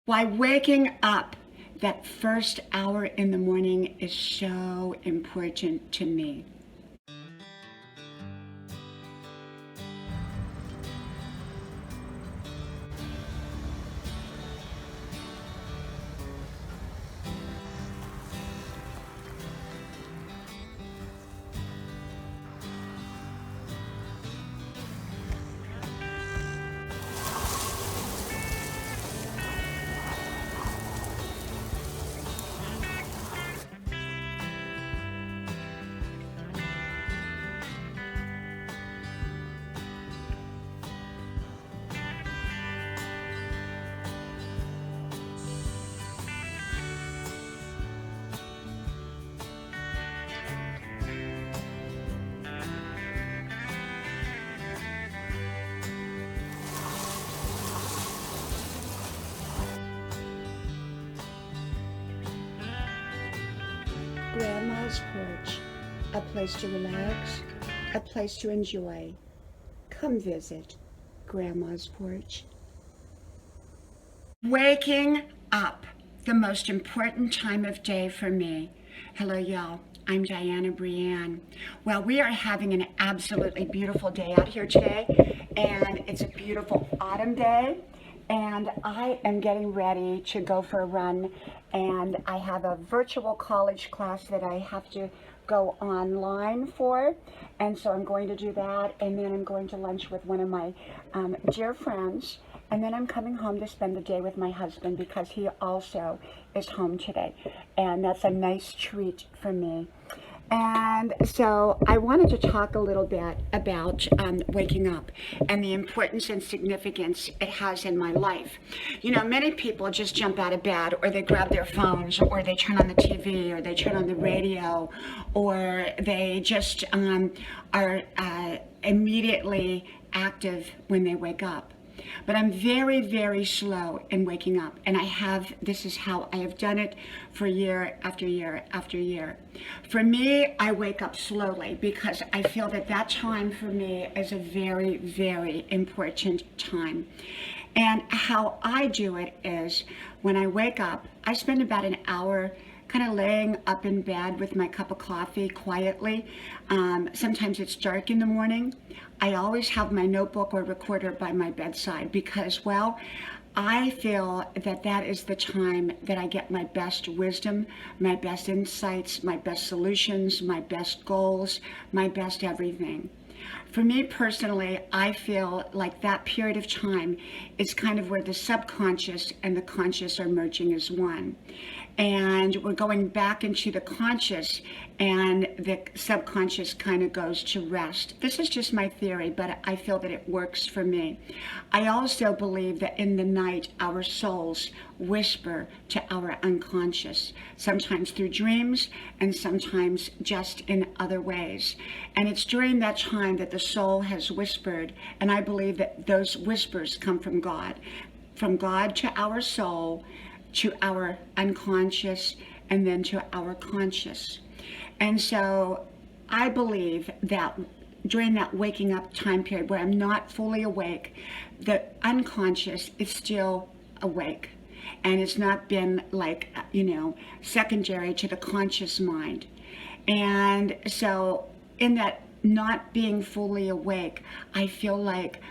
Why waking up that first hour in the morning is so important to me. Grandma's porch, a place to relax, a place to enjoy. Come visit Grandma's porch. Waking up, the most important time of day for me. Hello, y'all. I'm Diana Brienne. Well, we are having an absolutely beautiful day out here today, and it's a beautiful autumn day. And I am getting ready to go for a run, and I have a virtual college class that I have to go online for, and so I'm going to do that, and then I'm going to lunch with one of my dear friends, and then I'm coming home to spend the day with my husband because he also is home today, and that's a nice treat for me. And so I wanted to talk a little bit about waking up and the importance and significance it has in my life. You know, many people just jump out of bed, or they grab their phones, or they turn on the TV, or they turn on the radio, or they just are immediately active when they wake up. But I'm very, very slow in waking up. And this is how I have done it for year after year after year. For me, I wake up slowly because I feel that time for me is a very, very important time. And how I do it is when I wake up, I spend about an hour kind of laying up in bed with my cup of coffee quietly. Sometimes it's dark in the morning. I always have my notebook or recorder by my bedside because, well, I feel that is the time that I get my best wisdom, my best insights, my best solutions, my best goals, my best everything. For me personally, I feel like that period of time is kind of where the subconscious and the conscious are merging as one. And we're going back into the conscious, and the subconscious kind of goes to rest. This is just my theory, but I feel that it works for me. I also believe that in the night, our souls whisper to our unconscious, sometimes through dreams and sometimes just in other ways. And it's during that time that the soul has whispered, and I believe that those whispers come from God to our soul, to our unconscious, and then to our conscious. And so I believe that during that waking up time period where I'm not fully awake, the unconscious is still awake. And it's not been like, secondary to the conscious mind. And so in that not being fully awake, I feel like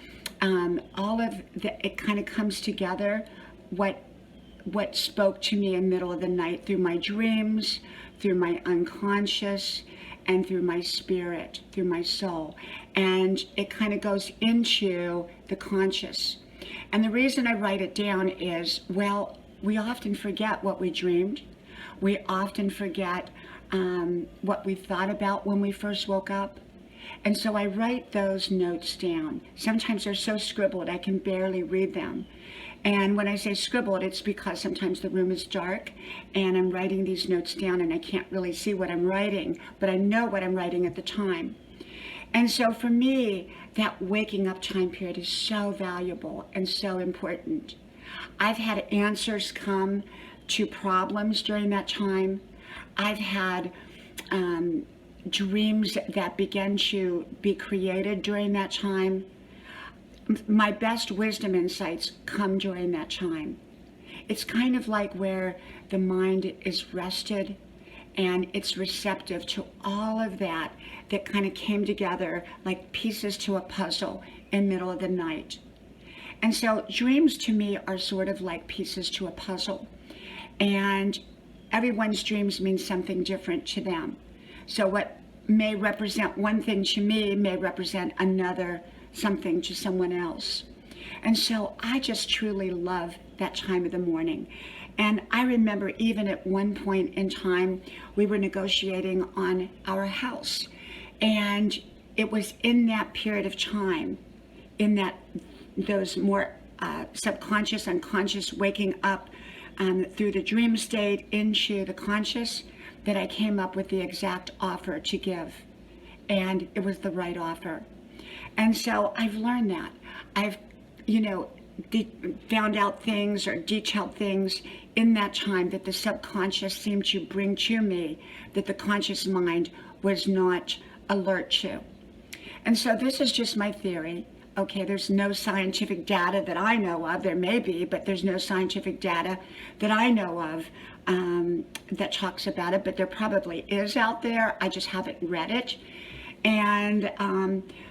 all of it kind of comes together, what spoke to me in the middle of the night through my dreams, through my unconscious, and through my spirit, through my soul. And it kind of goes into the conscious. And the reason I write it down is, well, we often forget what we dreamed. We often forget what we thought about when we first woke up. And so I write those notes down. Sometimes they're so scribbled I can barely read them. And when I say scribbled, it's because sometimes the room is dark and I'm writing these notes down and I can't really see what I'm writing, but I know what I'm writing at the time. And so for me, that waking up time period is so valuable and so important. I've had answers come to problems during that time. I've had dreams that began to be created during that time. My best wisdom insights come during that time. It's kind of like where the mind is rested and it's receptive to all of that that kind of came together like pieces to a puzzle in the middle of the night. And so dreams to me are sort of like pieces to a puzzle. And everyone's dreams mean something different to them. So what may represent one thing to me may represent another something to someone else. And so I just truly love that time of the morning. And I remember even at one point in time, we were negotiating on our house. And it was in that period of time, in that those more subconscious, unconscious waking up through the dream state into the conscious, that I came up with the exact offer to give. And it was the right offer. And so I've learned that. I've, found out things or detailed things in that time that the subconscious seemed to bring to me that the conscious mind was not alert to. And so this is just my theory. Okay, there's no scientific data that I know of. There may be, but there's no scientific data that I know of that talks about it, but there probably is out there. I just haven't read it. And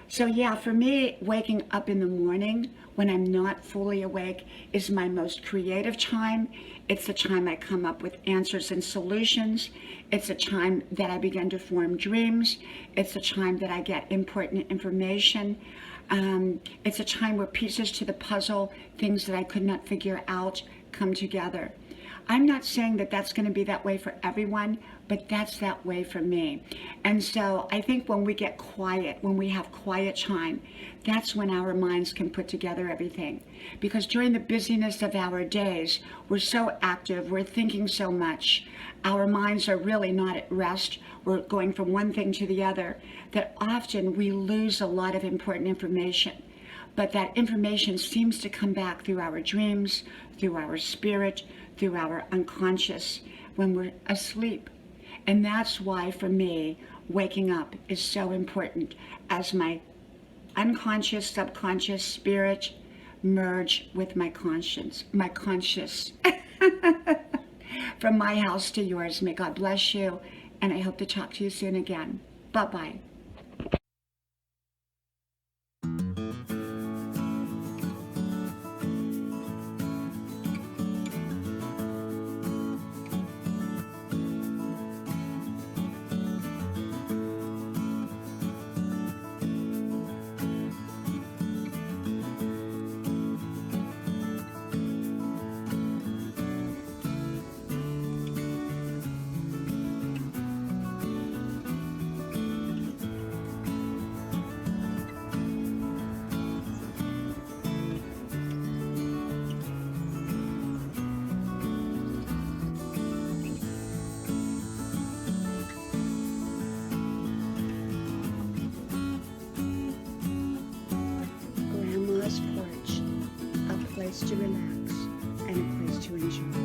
so yeah, for me, waking up in the morning when I'm not fully awake is my most creative time. It's the time I come up with answers and solutions. It's a time that I begin to form dreams. It's a time that I get important information. It's a time where pieces to the puzzle, things that I could not figure out, come together. I'm not saying that that's going to be that way for everyone, but that's that way for me. And so I think when we get quiet, when we have quiet time, that's when our minds can put together everything. Because during the busyness of our days, we're so active, we're thinking so much, our minds are really not at rest, we're going from one thing to the other, that often we lose a lot of important information. But that information seems to come back through our dreams, through our spirit, through our unconscious when we're asleep. And that's why, for me, waking up is so important as my unconscious, subconscious spirit merge with my conscious. From my house to yours, may God bless you, and I hope to talk to you soon again. Bye-bye. Porch, a place to relax and a place to enjoy.